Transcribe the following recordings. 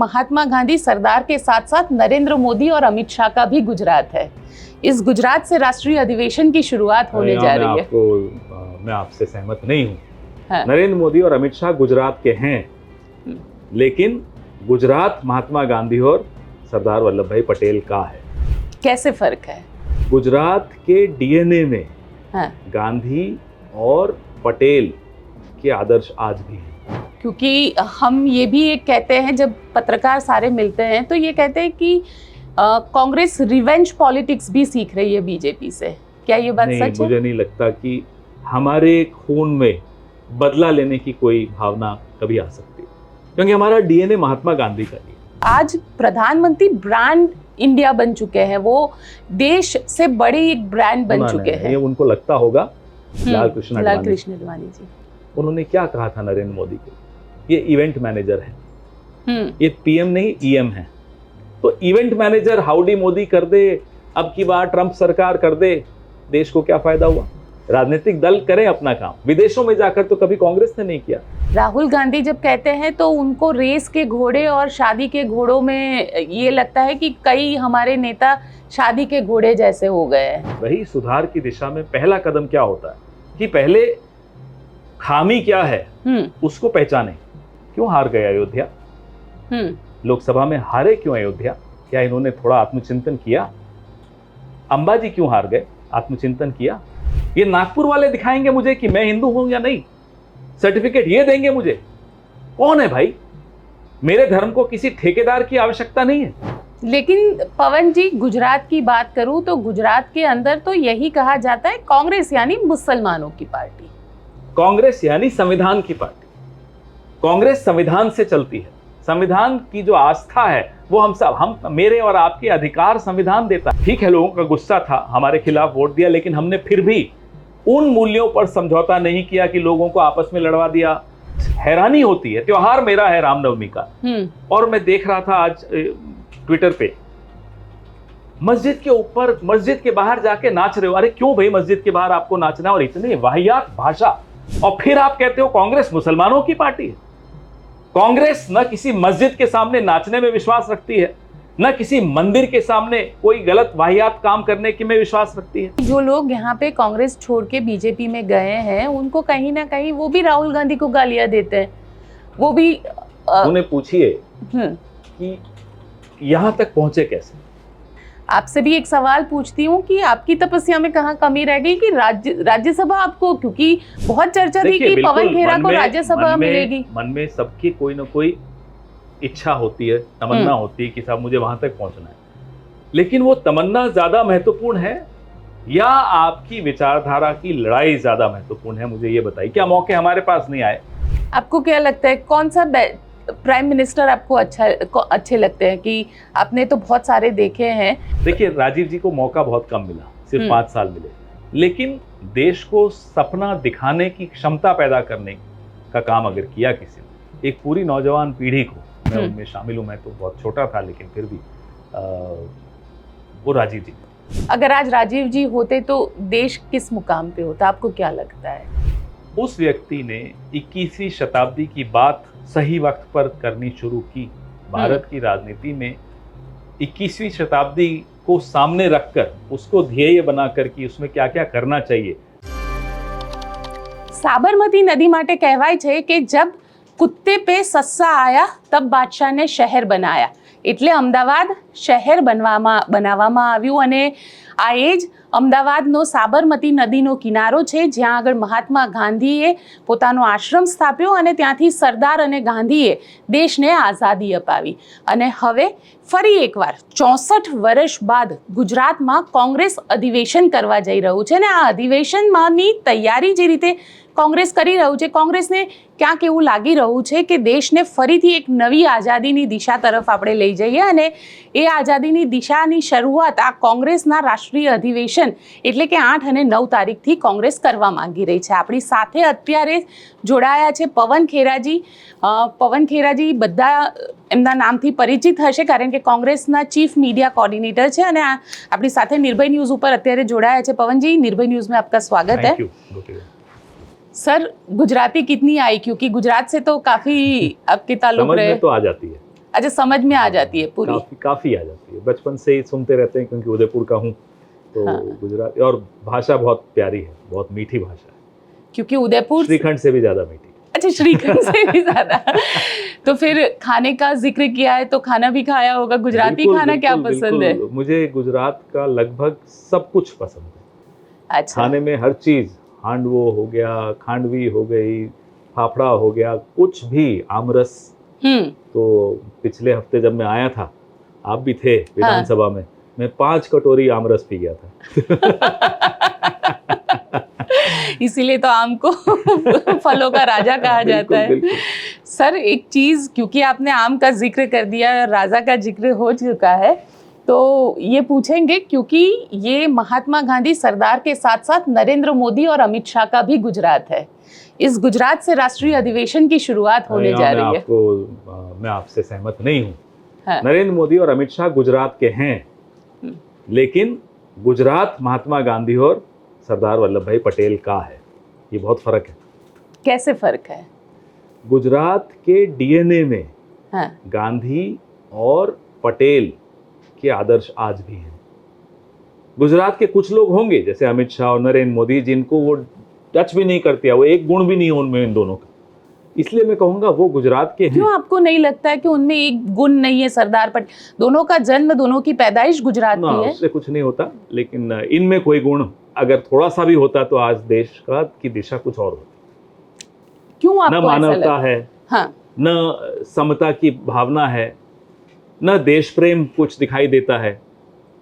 महात्मा गांधी सरदार के साथ साथ नरेंद्र मोदी और अमित शाह का भी गुजरात है। इस गुजरात से राष्ट्रीय अधिवेशन की शुरुआत होने जा रही है। मैं आपसे सहमत नहीं हूँ। हाँ। नरेंद्र मोदी और अमित शाह गुजरात के हैं, लेकिन गुजरात महात्मा गांधी और सरदार वल्लभ भाई पटेल का है। कैसे फर्क है? गुजरात के डीएनए में हाँ। गांधी और पटेल के आदर्श आज भी हैं। क्योंकि हम ये भी एक कहते हैं, जब पत्रकार सारे मिलते हैं तो ये कहते हैं कि कांग्रेस रिवेंज पॉलिटिक्स भी सीख रही है बीजेपी से। क्या ये बात सच है? मुझे नहीं लगता कि हमारे खून में बदला लेने की कोई भावना कभी आ सकती है, क्योंकि हमारा डीएनए महात्मा गांधी का ही। आज प्रधानमंत्री ब्रांड इंडिया बन चुके हैं, वो देश से बड़ी एक ब्रांड बन चुके हैं। ये उनको लगता होगा। लाल कृष्ण अडवाणी जी, उन्होंने क्या कहा था नरेंद्र मोदी के? ये इवेंट मैनेजर है, ये पीएम नहीं ईएम है। तो इवेंट मैनेजर हाउडी मोदी कर दे, अब की बार ट्रंप सरकार कर दे, देश को क्या फायदा हुआ? राजनीतिक दल करें अपना काम, विदेशों में जाकर तो कभी कांग्रेस ने नहीं किया। राहुल गांधी जब कहते हैं तो उनको रेस के घोड़े और शादी के घोड़ों में ये लगता है कि कई हमारे नेता शादी के घोड़े जैसे हो गए हैं। वही सुधार की दिशा में पहला कदम क्या होता है कि पहले खामी क्या है उसको पहचाने। क्यों हार गए अयोध्या? लोकसभा में हारे क्यों अयोध्या? क्या इन्होंने थोड़ा आत्मचिंतन किया? अंबाजी क्यों हार गए? आत्मचिंतन किया? ये नागपुर वाले दिखाएंगे मुझे कि मैं हिंदू हूं या नहीं, सर्टिफिकेट ये देंगे मुझे। कौन है भाई? मेरे धर्म को किसी ठेकेदार की आवश्यकता नहीं है। लेकिन पवन जी, गुजरात की बात करूं तो गुजरात के अंदर तो यही कहा जाता है, कांग्रेस यानी मुसलमानों की पार्टी। कांग्रेस यानी संविधान की पार्टी। कांग्रेस संविधान से चलती है। संविधान की जो आस्था है वो हम मेरे और आपके अधिकार संविधान देता है। ठीक है, लोगों का गुस्सा था, हमारे खिलाफ वोट दिया, लेकिन हमने फिर भी उन मूल्यों पर समझौता नहीं किया कि लोगों को आपस में लड़वा दिया। हैरानी होती है, त्योहार मेरा है रामनवमी का, और मैं देख रहा था आज ट्विटर पे, मस्जिद के ऊपर, मस्जिद के बाहर जाके नाच रहे हो। अरे क्यों भाई मस्जिद के बाहर आपको नाचना है? और इतनी वाहियात भाषा, और फिर आप कहते हो कांग्रेस मुसलमानों की पार्टी है। कांग्रेस न किसी मस्जिद के सामने नाचने में विश्वास रखती है, न किसी मंदिर के सामने कोई गलत वाहियात काम करने की में विश्वास रखती है। जो लोग यहाँ पे कांग्रेस छोड़ के बीजेपी में गए हैं, उनको कहीं ना कहीं वो भी राहुल गांधी को गालियां देते हैं। वो भी उन्हें पूछिए कि यहाँ तक पहुंचे कैसे। आपसे भी एक सवाल पूछती हूँ कि आपकी तपस्या में कहाँ कमी रह गई कि राज्यसभा आपको, क्योंकि बहुत चर्चा थी कि पवन खेरा को राज्यसभा मिलेगी। मन में सबकी कोई ना कोई इच्छा होती है, तमन्ना होती है कि साहब मुझे वहां तक पहुंचना है, लेकिन वो तमन्ना ज्यादा महत्वपूर्ण है या आपकी विचारधारा की लड़ाई ज्यादा महत्वपूर्ण है? मुझे ये बताइए, क्या मौके हमारे पास नहीं आए? आपको क्या लगता है कौन सा प्राइम मिनिस्टर आपको अच्छे लगते हैं? कि आपने तो बहुत सारे देखे हैं। देखिए, राजीव जी को मौका बहुत कम मिला, सिर्फ 5 साल मिले, लेकिन देश को सपना दिखाने की क्षमता पैदा करने का काम अगर किया किसी ने, एक पूरी नौजवान पीढ़ी को, मैं उनमें शामिल हूँ, मैं तो बहुत छोटा था लेकिन फिर भी वो राजीव जी। अगर आज राजीव जी होते तो देश किस मुकाम पे होता, आपको क्या लगता है? उस व्यक्ति ने 21वीं शताब्दी की बात सही वक्त पर करनी शुरू की। भारत की राजनीति में 21वीं शताब्दी को सामने रखकर उसको ध्येय बनाकर कि उसमें क्या क्या करना चाहिए। સાબરમતી નદી માટે કહેવાય છે કે જબ કુત્તે पे સસ્સા આયા તબ બાદશાહને શહેર બનાયા, એટલે અમદાવાદ શહેર બનાવવામાં આવ્યું અને આ એ જ અમદાવાદનો સાબરમતી નદીનો કિનારો છે, જ્યાં આગળ મહાત્મા ગાંધીએ પોતાનો આશ્રમ સ્થાપ્યો અને ત્યાંથી સરદાર અને ગાંધીએ દેશને આઝાદી અપાવી. અને હવે ફરી એકવાર 64 વર્ષ બાદ ગુજરાતમાં કોંગ્રેસ અધિવેશન કરવા જઈ રહ્યું છે અને આ અધિવેશનમાંની તૈયારી જે રીતે કોંગ્રેસ કરી રહ્યું છે, કોંગ્રેસને ક્યાંક એવું લાગી રહ્યું છે કે દેશને ફરીથી એક નવી આઝાદીની દિશા તરફ આપણે લઈ જઈએ અને એ આઝાદીની દિશાની શરૂઆત આ કોંગ્રેસના રાષ્ટ્રીય અધિવેશન એટલે કે 8 અને 9 તારીખથી કોંગ્રેસ કરવા માંગી રહી છે. આપણી સાથે અત્યારે જોડાયા છે પવન ખેરાજી. પવન ખેરાજી બધા એમના નામથી પરિચિત હશે કારણ કે કોંગ્રેસના ચીફ મીડિયા કોર્ડિનેટર છે અને આપણી સાથે નિર્ભય ન્યૂઝ ઉપર અત્યારે જોડાયા છે. પવનજી, નિર્ભય ન્યૂઝ में आपका स्वागत है. सर, गुजराती कितनी आई, क्योंकि गुजरात से तो काफी आपके ताल्लुक रहे। समझ में तो आ जाती है, अच्छा, समझ में आ जाती है पूरी। काफी आ जाती है, बचपन से ही सुनते रहते हैं, क्योंकि उदयपुर का हूँ तो। हाँ। गुजराती, और भाषा बहुत प्यारी है, बहुत मीठी भाषा है, क्योंकि उदयपुर श्रीखंड से भी ज्यादा मीठी। अच्छा, श्रीखंड से भी ज्यादा। तो फिर खाने का जिक्र किया है तो खाना भी खाया होगा। गुजराती बिल्कुल, खाना क्या बिल्कुल, पसंद है? बिल्कुल। मुझे गुजरात का लगभग सब कुछ पसंद है। अच्छा। खाने में हर चीज, हांडवो हो गया, खांडवी हो गई, फाफड़ा हो गया, कुछ भी, आमरस। तो पिछले हफ्ते जब मैं आया था, आप भी थे विधानसभा में, मैं 5 कटोरी आमरस पी गया था। इसीलिए तो आम को फलों का राजा कहा जाता है। बिल्कुल। सर, एक चीज, क्योंकि आपने आम का जिक्र कर दिया और राजा का जिक्र हो चुका है, तो ये पूछेंगे, क्योंकि ये महात्मा गांधी, सरदार के साथ साथ नरेंद्र मोदी और अमित शाह का भी गुजरात है। इस गुजरात से राष्ट्रीय अधिवेशन की शुरुआत होने जा रही है। मैं आपसे सहमत नहीं हूँ। हाँ। नरेंद्र मोदी और अमित शाह गुजरात के हैं, लेकिन गुजरात महात्मा गांधी और सरदार वल्लभ भाई पटेल का है। ये बहुत फर्क है। कैसे फर्क है? गुजरात के डीएनए में हाँ। गांधी और पटेल के आदर्श आज भी हैं। गुजरात के कुछ लोग होंगे जैसे अमित शाह और नरेंद्र मोदी, जिनको वो टच भी नहीं करती है, वो एक गुण भी नहीं है उनमें, इन दोनों का। इसलिए मैं कहूंगा वो गुजरात के हैं। क्यों आपको नहीं लगता है कि उनमें एक गुण नहीं है? सरदार पटेल, दोनों का जन्म, दोनों की पैदाइश गुजरात की है। उससे कुछ नहीं होता, लेकिन इनमें कोई गुण अगर थोड़ा सा भी होता तो आज देश की दिशा कुछ और होती। क्यों आपको न मानवता है, हाँ। न समता की भावना है, न देश प्रेम कुछ दिखाई देता है।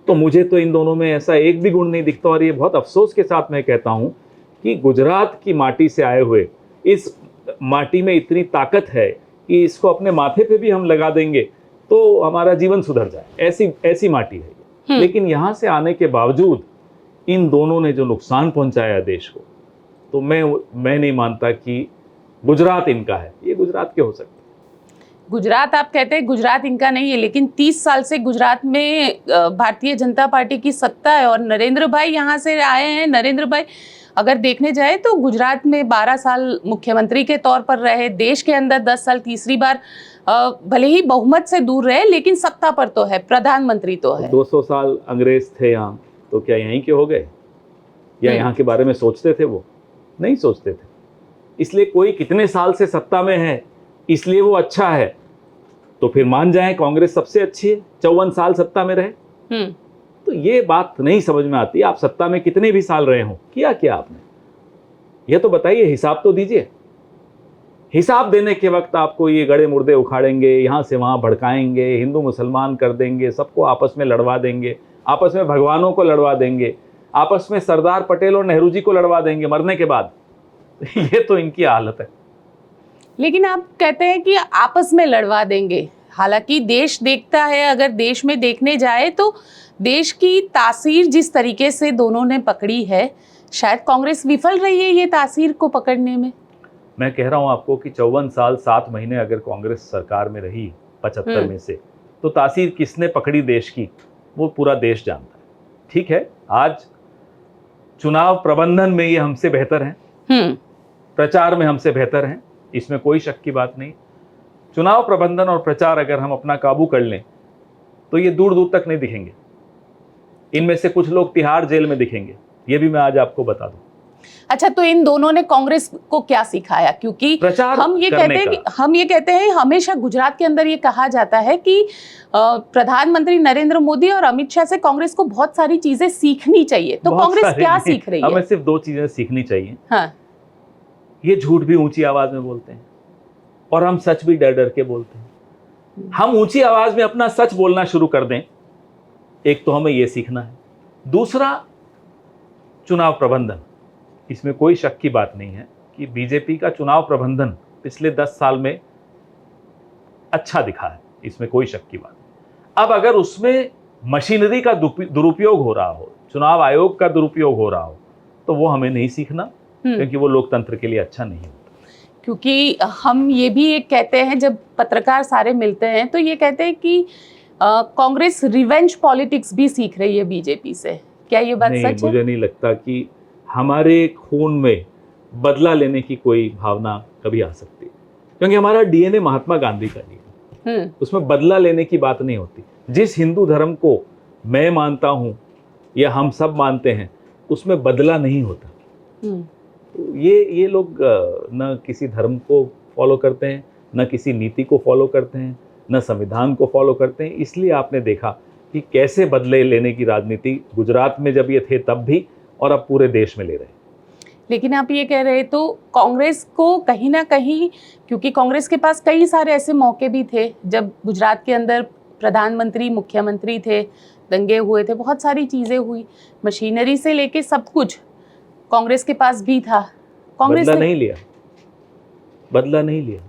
तो मुझे तो इन दोनों में ऐसा एक भी गुण नहीं दिखता। और ये बहुत अफसोस के साथ मैं कहता हूँ कि गुजरात की माटी से आए हुए, इस माटी में इतनी ताकत है कि इसको अपने माथे पे भी हम लगा देंगे तो हमारा जीवन सुधर जाए, ऐसी माटी है ये। लेकिन यहाँ से आने के बावजूद इन दोनों ने जो नुकसान पहुंचाया देश को, तो मैं नहीं मानता कि गुजरात इनका है। ये गुजरात के हो सकते हैं। गुजरात, आप कहते हैं गुजरात इनका नहीं है, लेकिन 30 साल से गुजरात में भारतीय जनता पार्टी की सत्ता है और नरेंद्र भाई यहाँ से आए हैं। नरेंद्र भाई अगर देखने जाए तो गुजरात में 12 साल मुख्यमंत्री के तौर पर रहे, देश के अंदर 10 साल, तीसरी बार भले ही बहुमत से दूर रहे, लेकिन सत्ता पर तो है, प्रधानमंत्री तो है। 200 साल अंग्रेज थे यहाँ, तो क्या यहीं के हो गए? या यहाँ के बारे में सोचते थे? वो नहीं सोचते थे। इसलिए कोई कितने साल से सत्ता में है इसलिए वो अच्छा है, तो फिर मान जाएं कांग्रेस सबसे अच्छी है, 54 साल सत्ता में रहे। तो ये बात नहीं समझ में आती। आप सत्ता में कितने भी साल रहे हो, किया क्या आपने? ये तो बताइए, हिसाब तो दीजिए। हिसाब देने के वक्त आपको ये गड़े मुर्दे उखाड़ेंगे, यहाँ से वहाँ भड़काएंगे, हिंदू मुसलमान कर देंगे, सबको आपस में लड़वा देंगे, आपस में भगवानों को लड़वा देंगे, आपस में सरदार पटेल और नेहरू जी को लड़वा देंगे मरने के बाद। ये तो इनकी हालत है। लेकिन आप कहते हैं कि आपस में लड़वा देंगे, हालांकि देश देखता है, अगर देश में देखने जाए तो देश की तासीर जिस तरीके से दोनों ने पकड़ी है, शायद कांग्रेस विफल रही है ये तासीर को पकड़ने में। मैं कह रहा हूं आपको कि 54 साल 7 महीने अगर कांग्रेस सरकार में रही 75 में से, तो तासीर किसने पकड़ी देश की, वो पूरा देश जानता है। ठीक है, आज चुनाव प्रबंधन में ये हमसे बेहतर हैं, प्रचार में हमसे बेहतर हैं, इसमें कोई शक की बात नहीं। चुनाव प्रबंधन और प्रचार अगर हम अपना काबू कर लें तो ये दूर दूर तक नहीं दिखेंगे। इनमें से कुछ लोग तिहाड़ जेल में दिखेंगे, ये भी मैं आज आपको बता दूं। अच्छा, तो इन दोनों ने कांग्रेस को क्या सिखाया? क्योंकि हम ये कहते हैं हमेशा गुजरात के अंदर ये कहा जाता है कि प्रधानमंत्री नरेंद्र मोदी और अमित शाह से कांग्रेस को बहुत सारी चीजें सीखनी चाहिए। तो कांग्रेस क्या सीख रही है? हमें सिर्फ 2 चीजें सीखनी चाहिए। हाँ। ये झूठ भी ऊंची आवाज में बोलते हैं और हम सच भी डर डर के बोलते हैं। हम ऊंची आवाज में अपना सच बोलना शुरू कर दें, एक तो हमें यह सीखना है। दूसरा, चुनाव प्रबंधन। इसमें कोई शक की बात नहीं है कि बीजेपी का चुनाव प्रबंधन पिछले 10 साल में अच्छा दिखा है, इसमें कोई शक की बात नहीं। अब अगर उसमें मशीनरी का दुरुपयोग हो रहा हो, चुनाव आयोग का दुरुपयोग हो रहा हो, तो वो हमें नहीं सीखना, क्योंकि वो लोकतंत्र के लिए अच्छा नहीं होता। क्योंकि हम ये भी एक कहते हैं, जब पत्रकार सारे मिलते हैं तो ये कहते हैं कि कांग्रेस रिवेंज पॉलिटिक्स भी सीख रही है बीजेपी से। क्या ये बात सच है? मुझे नहीं लगता कि हमारे खून में बदला लेने की कोई भावना कभी आ सकती है, क्योंकि हमारा डीएनए महात्मा गांधी का डीएनए। उसमें बदला लेने की बात नहीं होती। जिस हिंदू धर्म को मैं मानता हूं या हम सब मानते हैं, उसमें बदला नहीं होता। तो ये लोग न किसी धर्म को फॉलो करते हैं, न किसी नीति को फॉलो करते हैं, न संविधान को फॉलो करते हैं। इसलिए आपने देखा कि कैसे बदले लेने की राजनीति गुजरात में जब ये थे तब भी, और अब पूरे देश में ले रहे हैं। लेकिन आप ये कह रहे तो कांग्रेस को कहीं ना कहीं, क्योंकि कांग्रेस के पास कई सारे ऐसे मौके भी थे जब गुजरात के अंदर प्रधानमंत्री मुख्यमंत्री थे, दंगे हुए थे, बहुत सारी चीजें हुई, मशीनरी से लेके सब कुछ कांग्रेस के पास भी था। कांग्रेस बदला नहीं लिया, बदला नहीं लिया।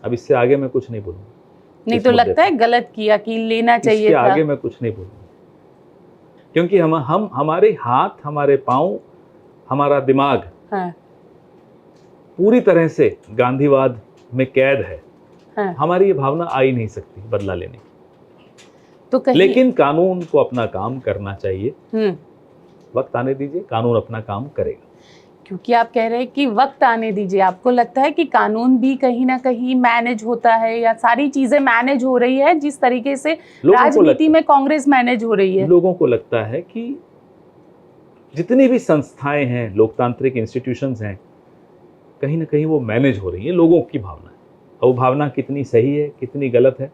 अब इससे आगे मैं कुछ नहीं बोलूंगा। नहीं तो लगता है गलत किया कि लेना चाहिए था। आगे मैं कुछ नहीं बोलूंगा, क्योंकि हम हमारे हाथ, हमारे पांव, हमारा दिमाग पूरी तरह से गांधीवाद में कैद है। हमारी ये भावना आ ही नहीं सकती बदला लेने की। तो लेकिन कानून को अपना काम करना चाहिए। वक्त आने दीजिए, कानून अपना काम करेगा। क्योंकि आप कह रहे हैं कि वक्त आने दीजिए, आपको लगता है कि कानून भी कहीं ना कहीं मैनेज होता है, या सारी चीजें मैनेज हो रही है जिस तरीके से राजनीति में कांग्रेस मैनेज हो रही है? लोगों को लगता है कि जितनी भी संस्थाएं हैं, लोकतांत्रिक इंस्टीट्यूशंस हैं, कहीं ना कहीं वो मैनेज हो रही है। लोगों की भावना है, और वो भावना कितनी सही है कितनी गलत है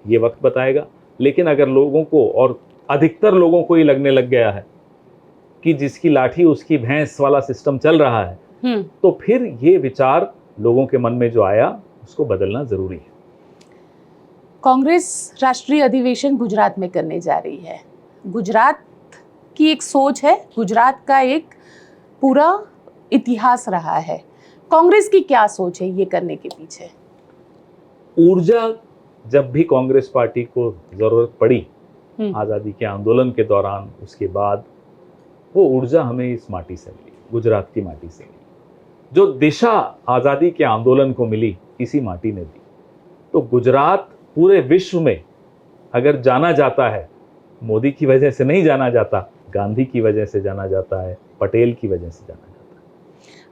ये वक्त बताएगा। लेकिन अगर लोगों को, और अधिकतर लोगों को ये लगने लग गया है कि जिसकी लाठी उसकी भैंस वाला सिस्टम चल रहा है, तो फिर ये विचार लोगों के मन में जो आया उसको बदलना जरूरी है। कांग्रेस राष्ट्रीय अधिवेशन गुजरात में करने जा रही है। गुजरात की एक सोच है, गुजरात का एक पूरा इतिहास रहा है। कांग्रेस की क्या सोच है ये करने के पीछे? ऊर्जा जब भी कांग्रेस पार्टी को जरूरत पड़ी आजादी के आंदोलन के दौरान, उसके बाद, वो ऊर्जा हमें इस माटी से मिली, गुजरात की माटी से मिली। जो दिशा आजादी के आंदोलन को मिली, इसी माटी ने दी। तो गुजरात पूरे विश्व में अगर जाना जाता है, मोदी की वजह से नहीं जाना जाता, गांधी की वजह से जाना जाता है, पटेल की वजह से जाना जाता है।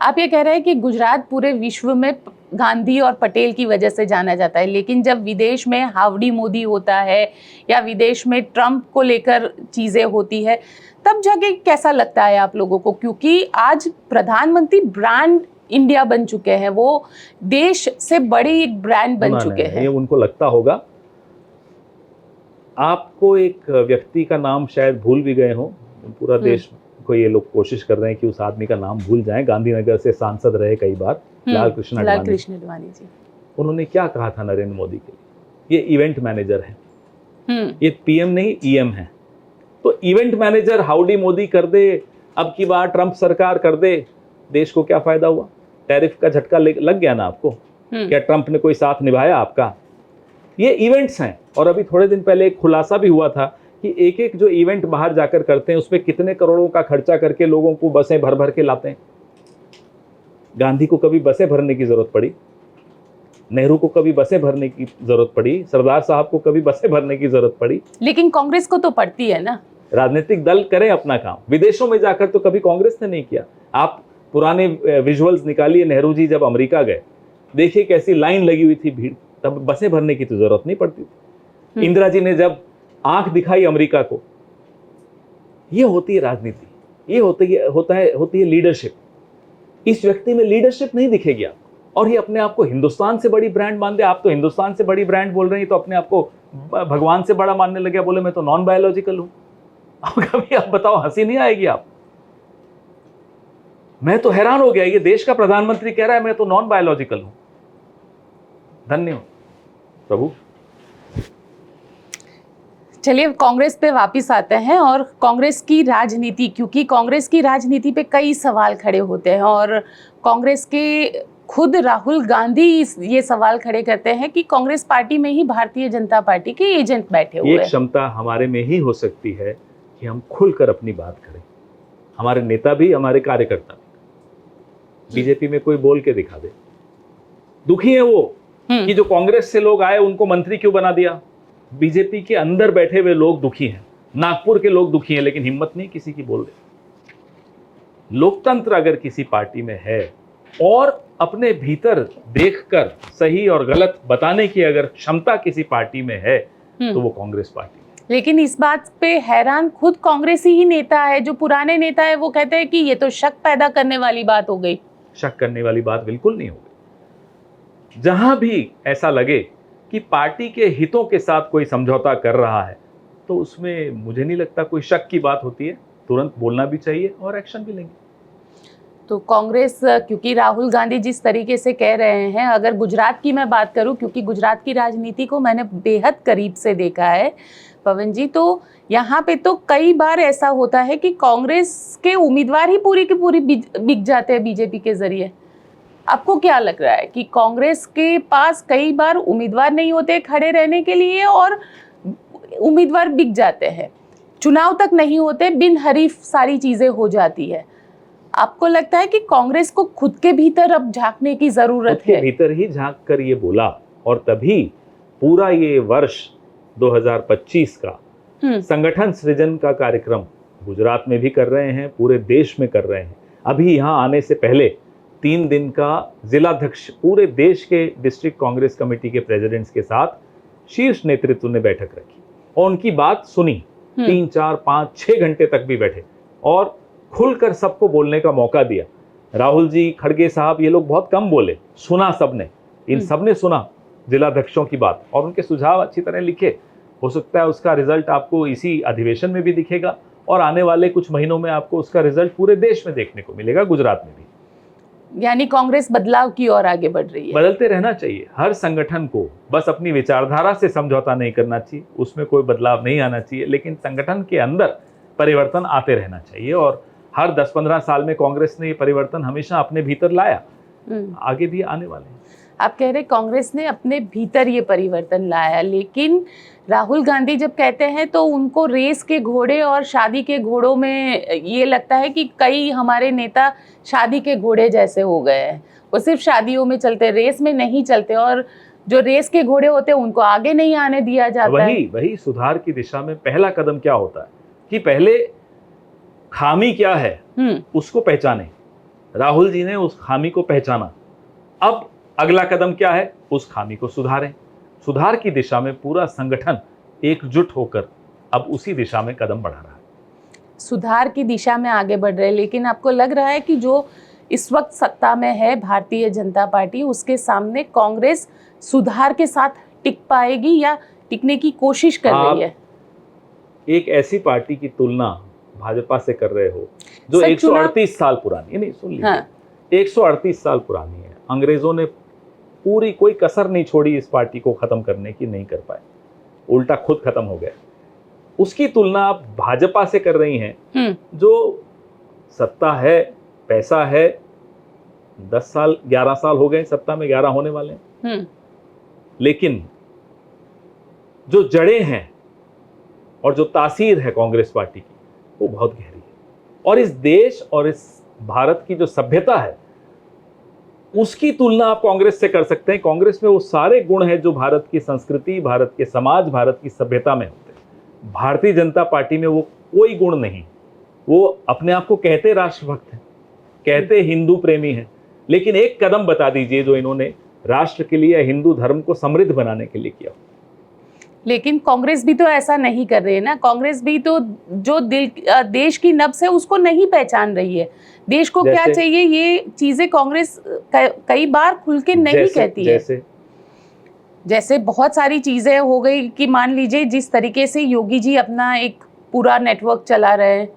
आप ये कह रहे हैं कि गुजरात पूरे विश्व में गांधी और पटेल की वजह से जाना जाता है, लेकिन जब विदेश में हावड़ी मोदी होता है या विदेश में ट्रंप को लेकर चीजें होती है, तब जाके कैसा लगता है आप लोगों को? क्योंकि आज प्रधानमंत्री ब्रांड इंडिया बन चुके हैं, वो देश से बड़ी एक ब्रांड बन चुके हैं। ये उनको लगता होगा। आपको एक व्यक्ति का नाम शायद भूल भी गए हो, पूरा देश को ये लोग कोशिश कर रहे हैं कि उस आदमी का नाम भूल जाएं। गांधीनगर से सांसद रहे कई बार, लाल कृष्ण आडवाणी जी। उन्होंने क्या कहा था नरेंद्र मोदी के लिए? ये इवेंट मैनेजर है, ये पीएम नहीं ईएम है। तो इवेंट मैनेजर हाउडी मोदी कर दे, अब की बार ट्रंप सरकार कर दे, देश को क्या फायदा हुआ? टैरिफ का झटका लग गया ना आपको? क्या ट्रंप ने कोई साथ निभाया आपका? ये इवेंट्स हैं। और अभी थोड़े दिन पहले एक खुलासा भी हुआ था कि एक एक जो इवेंट बाहर जाकर करते हैं, उसमें कितने करोड़ों का खर्चा करके लोगों को बसें भर भर के लाते हैं। गांधी को कभी बसें भरने की जरूरत पड़ी? नेहरू को कभी बसें भरने की जरूरत पड़ी? सरदार साहब को कभी बसें भरने की जरूरत पड़ी? लेकिन कांग्रेस को तो पड़ती है ना। राजनीतिक दल करें अपना काम। विदेशों में जाकर तो कभी कांग्रेस ने नहीं किया। आप पुराने विजुअल्स निकालिए, नेहरू जी जब अमेरिका गए, देखिए कैसी लाइन लगी हुई थी, भीड़। तब बसें भरने की तो जरूरत नहीं पड़ती थी। इंदिरा जी ने जब आंख दिखाई अमेरिका को, ये होती है राजनीति, ये होती है लीडरशिप। इस व्यक्ति में लीडरशिप नहीं दिखेगी आपको, और ये अपने आप को हिंदुस्तान से बड़ी ब्रांड मान दे। आप तो हिंदुस्तान से बड़ी ब्रांड बोल रहे हैं, तो अपने आप को भगवान से बड़ा मानने लगे, बोले मैं तो नॉन बायोलॉजिकल हूं। अब कभी आप बताओ, हंसी नहीं आएगी आप? मैं तो हैरान हो गया, ये देश का प्रधानमंत्री कह रहा है मैं तो नॉन बायोलॉजिकल हूं। धन्यवाद प्रभु। चलिए कांग्रेस पे वापस आते हैं, और कांग्रेस की राजनीति, क्योंकि कांग्रेस की राजनीति पे कई सवाल खड़े होते हैं, और कांग्रेस के खुद राहुल गांधी ये सवाल खड़े करते हैं कि कांग्रेस पार्टी में ही भारतीय जनता पार्टी के एजेंट बैठे हुए हैं। एक क्षमता हमारे में ही हो सकती है कि हम खुलकर अपनी बात करें, हमारे नेता भी, हमारे कार्यकर्ता भी। बीजेपी में कोई बोल के दिखा दे। दुखी है वो कि जो कांग्रेस से लोग आए उनको मंत्री क्यों बना दिया। बीजेपी के अंदर बैठे हुए लोग दुखी हैं, नागपुर के लोग दुखी हैं, लेकिन हिम्मत नहीं किसी की बोल दे। लोकतंत्र अगर किसी पार्टी में है और अपने भीतर देखकर सही और गलत बताने की अगर क्षमता किसी पार्टी में है तो वो कांग्रेस पार्टी है। लेकिन इस बात पे हैरान खुद कांग्रेसी ही नेता है, जो पुराने नेता है, वो कहते हैं कि ये तो शक पैदा करने वाली बात हो गई। शक करने वाली बात बिल्कुल नहीं होगी। जहां भी ऐसा लगे कि पार्टी के हितों के साथ कोई समझौता कर रहा है तो उसमें मुझे नहीं लगता कोई शक की बात होती है, तुरंत बोलना भी चाहिए और एक्शन भी लेंगे। तो कांग्रेस, क्योंकि राहुल गांधी जिस तरीके से कह रहे हैं, अगर गुजरात की मैं बात करूं, क्योंकि गुजरात की राजनीति को मैंने बेहद करीब से देखा है पवन जी, तो यहाँ पे तो कई बार ऐसा होता है कि कांग्रेस के उम्मीदवार ही पूरी की पूरी बिक जाते हैं बीजेपी के जरिए। आपको क्या लग रहा है कि कांग्रेस के पास कई बार उम्मीदवार नहीं होते खड़े रहने के लिए और उम्मीदवार बिक जाते हैं, चुनाव तक नहीं होते, बिन हरीफ सारी चीजें हो जाती है। आपको लगता है कि कांग्रेस को खुद के भीतर अब झांकने की जरूरत खुद के है? भीतर ही झांक कर ये बोला, और तभी पूरा ये वर्ष 2025 का संगठन सृजन का कार्यक्रम गुजरात में भी कर रहे हैं, पूरे देश में कर रहे हैं। अभी यहाँ आने से पहले 3 दिन का जिलाध्यक्ष पूरे देश के डिस्ट्रिक्ट कांग्रेस कमेटी के प्रेसिडेंट्स के साथ शीर्ष नेतृत्व ने बैठक रखी और उनकी बात सुनी। 3, 4, 5, 6 घंटे तक भी बैठे और खुलकर सबको बोलने का मौका दिया। राहुल जी, खड़गे साहब, ये लोग बहुत कम बोले, सुना सबने, इन सबने सुना जिलाध्यक्षों की बात और उनके सुझाव अच्छी तरह लिखे। हो सकता है उसका रिजल्ट आपको इसी अधिवेशन में भी दिखेगा और आने वाले कुछ महीनों में आपको उसका रिजल्ट पूरे देश में देखने को मिलेगा, गुजरात में भी। यानी कांग्रेस बदलाव की ओर आगे बढ़ रही है। बदलते रहना चाहिए हर संगठन को, बस अपनी विचारधारा से समझौता नहीं करना चाहिए, उसमें कोई बदलाव नहीं आना चाहिए, लेकिन संगठन के अंदर परिवर्तन आते रहना चाहिए। और हर 10-15 साल में कांग्रेस ने ये परिवर्तन हमेशा अपने भीतर लाया, आगे भी आने वाले हैं। आप कह रहे कांग्रेस ने अपने भीतर ये परिवर्तन लाया, लेकिन राहुल गांधी जब कहते हैं तो उनको रेस के घोड़े और शादी के घोड़ों में ये लगता है कि कई हमारे नेता शादी के घोड़े जैसे हो गए हैं, वो सिर्फ शादियों में चलते, रेस में नहीं चलते, और जो रेस के घोड़े होते हैं उनको आगे नहीं आने दिया जाता है। वही सुधार की दिशा में पहला कदम क्या होता है कि पहले खामी क्या है उसको पहचाने। राहुल जी ने उस खामी को पहचाना, अब अगला कदम क्या है, उस खामी को सुधारें। सुधार की दिशा में पूरा संगठन एकजुट होकर अब उसी दिशा में कदम बढ़ा रहा है। सुधार की दिशा में आगे बढ़ रहे हैं, लेकिन आपको लग रहा है कि जो इस वक्त सत्ता में है भारतीय जनता पार्टी, उसके सामने कांग्रेस सुधार के साथ टिक पाएगी या टिकने की कोशिश कर रही है? एक ऐसी पार्टी की तुलना भाजपा से कर रहे हो जो 138 साल पुरानी, नहीं सुन लीजिए, 138 साल पुरानी है। अंग्रेजों ने पूरी कोई कसर नहीं छोड़ी इस पार्टी को खत्म करने की, नहीं कर पाए, उल्टा खुद खत्म हो गए। उसकी तुलना आप भाजपा से कर रही हैं जो सत्ता है, पैसा है, 10 साल 11 साल हो गए सत्ता में, 11 होने वाले हैं, लेकिन जो जड़ें हैं और जो तासीर है कांग्रेस पार्टी की वो बहुत गहरी है। और इस देश और इस भारत की जो सभ्यता है उसकी तुलना आप कांग्रेस से कर सकते हैं। कांग्रेस में वो सारे गुण हैं जो भारत की संस्कृति, भारत के समाज, भारत की सभ्यता में होते हैं। भारतीय जनता पार्टी में वो कोई गुण नहीं। वो अपने आप को कहते राष्ट्रभक्त हैं, कहते हिंदू प्रेमी हैं, लेकिन एक कदम बता दीजिए जो इन्होंने राष्ट्र के लिए, हिंदू धर्म को समृद्ध बनाने के लिए किया। लेकिन कांग्रेस भी तो ऐसा नहीं कर रही है ना। कांग्रेस भी तो जो देश की नब्ज है उसको नहीं पहचान रही है। देश को क्या चाहिए ये चीजें कांग्रेस कई बार खुल के नहीं कहती है। जैसे बहुत सारी चीजें हो गई कि मान लीजिए जिस तरीके से योगी जी अपना एक पूरा नेटवर्क चला रहे हैं,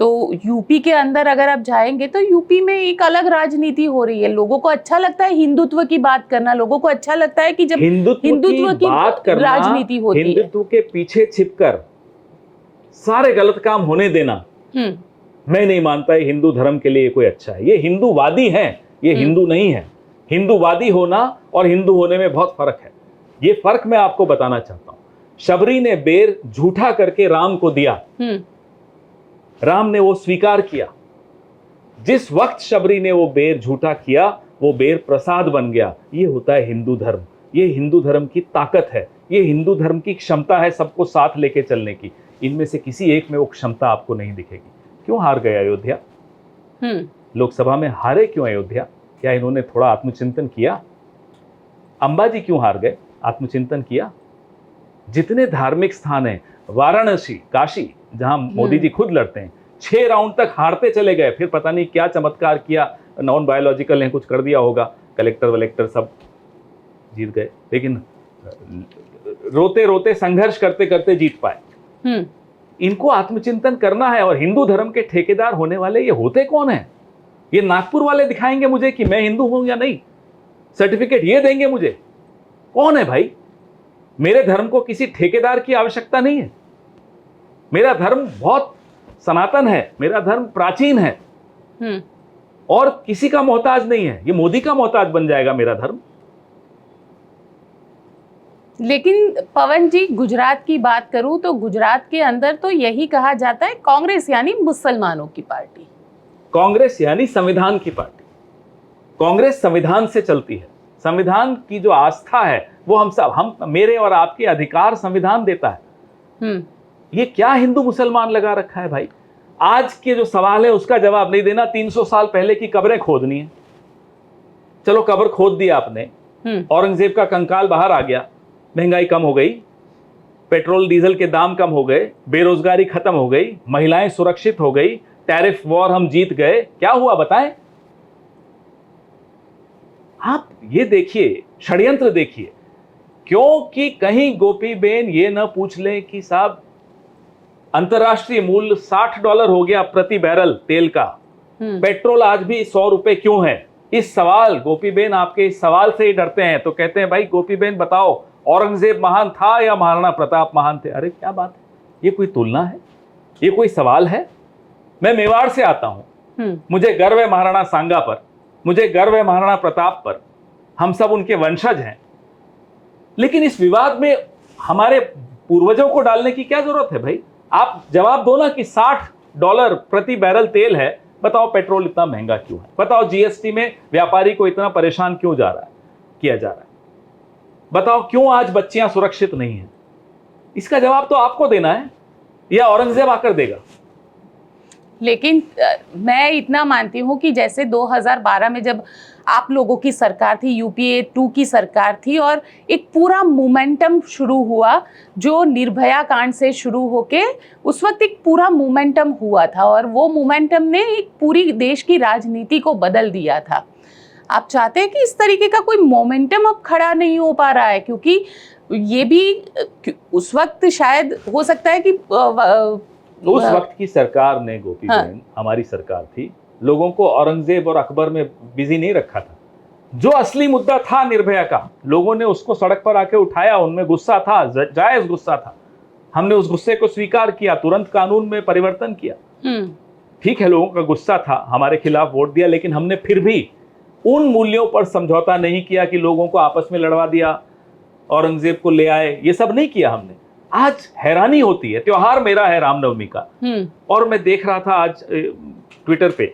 तो यूपी के अंदर अगर आप जाएंगे तो यूपी में एक अलग राजनीति हो रही है। लोगों को अच्छा लगता है हिंदुत्व की बात करना, लोगों को अच्छा लगता है कि जब हिंदुत्व की बात करना, राजनीति होती है, हिंदुत्व के पीछे छिपकर सारे गलत काम होने देना, मैं नहीं मानता है हिंदू धर्म के लिए कोई अच्छा है। ये हिंदूवादी हैं, ये हिंदू नहीं है। हिंदूवादी होना और हिंदू होने में बहुत फर्क है। ये फर्क मैं आपको बताना चाहता हूं। शबरी ने बेर झूठा करके राम को दिया, राम ने वो स्वीकार किया। जिस वक्त शबरी ने वो बेर झूठा किया, वो बेर प्रसाद बन गया। ये होता है हिंदू धर्म। ये हिंदू धर्म की ताकत है, ये हिंदू धर्म की क्षमता है सबको साथ लेके चलने की। इनमें से किसी एक में वो क्षमता आपको नहीं दिखेगी। क्यों हार गया अयोध्या? लोकसभा में हारे क्यों अयोध्या? क्या इन्होंने थोड़ा आत्मचिंतन किया? अंबाजी क्यों हार गए? आत्मचिंतन किया? जितने धार्मिक स्थान हैं, वाराणसी, काशी, जहां मोदी जी खुद लड़ते हैं, 6 राउंड तक हारते चले गए, फिर पता नहीं क्या चमत्कार किया, नॉन बायोलॉजिकल ने कुछ कर दिया होगा, कलेक्टर वलेक्टर सब जीत गए, लेकिन रोते रोते संघर्ष करते करते जीत पाए। इनको आत्मचिंतन करना है। और हिंदू धर्म के ठेकेदार होने वाले ये होते कौन हैं? ये नागपुर वाले दिखाएंगे मुझे कि मैं हिंदू हूं या नहीं, सर्टिफिकेट ये देंगे मुझे। कौन है भाई? मेरे धर्म को किसी ठेकेदार की आवश्यकता नहीं है। मेरा धर्म बहुत सनातन है, मेरा धर्म प्राचीन है और किसी का मोहताज नहीं है। ये मोदी का मोहताज बन जाएगा मेरा धर्म। लेकिन पवन जी, गुजरात की बात करूं तो गुजरात के अंदर तो यही कहा जाता है, कांग्रेस यानी मुसलमानों की पार्टी। कांग्रेस यानी संविधान की पार्टी। कांग्रेस संविधान से चलती है। संविधान की जो आस्था है वो हम मेरे और आपके अधिकार संविधान देता है। ये क्या हिंदू मुसलमान लगा रखा है भाई? आज के जो सवाल है उसका जवाब नहीं देना, 300 साल पहले की कब्रें खोदनी है। चलो कब्र खोद दिया आपने, औरंगजेब का कंकाल बाहर आ गया, महंगाई कम हो गई, पेट्रोल डीजल के दाम कम हो गए, बेरोजगारी खत्म हो गई, महिलाएं सुरक्षित हो गई, टैरिफ वॉर हम जीत गए। क्या हुआ बताएं? आप ये देखिए, षड्यंत्र देखिए, क्योंकि कहीं गोपीबेन ये न पूछ लें कि साहब अंतरराष्ट्रीय मूल्य $60 हो गया प्रति बैरल तेल का, पेट्रोल आज भी 100 रुपए क्यों है? इस सवाल, गोपीबेन आपके इस सवाल से ही डरते हैं, तो कहते हैं भाई गोपीबेन बताओ, औरंगजेब महान था या महाराणा प्रताप महान थे? अरे क्या बात है, ये कोई तुलना है? ये कोई सवाल है? मैं मेवाड़ से आता हूं, मुझे गर्व है महाराणा सांगा पर, मुझे गर्व है महाराणा प्रताप पर, हम सब उनके वंशज हैं। लेकिन इस विवाद में हमारे पूर्वजों को डालने की क्या जरूरत है भाई? आप जवाब दो ना कि $60 प्रति बैरल तेल है, बताओ पेट्रोल इतना महंगा क्यों है? बताओ जीएसटी में व्यापारी को इतना परेशान क्यों किया जा रहा है? बताओ क्यों आज बच्चियां सुरक्षित नहीं हैं? इसका जवाब तो आपको देना है या औरंगजेब आकर देगा? लेकिन मैं इतना मानती हूं कि जैसे 2012 में जब आप लोगों की सरकार थी, यूपीए 2 की सरकार थी, और एक पूरा मोमेंटम शुरू हुआ जो निर्भया कांड से शुरू होके उस वक्त एक पूरा मोमेंटम हुआ था, और वो मोमेंटम ने एक पूरी देश की राजनीति को बदल दिया था। आप चाहते हैं कि इस तरीके का कोई मोमेंटम अब खड़ा नहीं हो पा रहा है? क्योंकि ये भी उस वक्त शायद हो सकता है कि उस वक्त की सरकार ने, गोपीबेन, हमारी सरकार थी, लोगों को औरंगजेब और अकबर में बिजी नहीं रखा था। जो असली मुद्दा था निर्भया का, लोगों ने उसको सड़क पर आके उठाया, उनमें गुस्सा था, जायज गुस्सा था, हमने उस गुस्से को स्वीकार किया, तुरंत कानून में परिवर्तन किया। ठीक है, लोगों का गुस्सा था, हमारे खिलाफ वोट दिया, लेकिन हमने फिर भी उन मूल्यों पर समझौता नहीं किया कि लोगों को आपस में लड़वा दिया, औरंगजेब को ले आए, ये सब नहीं किया हमने। आज हैरानी होती है, त्योहार मेरा है रामनवमी का, और मैं देख रहा था आज ट्विटर पे,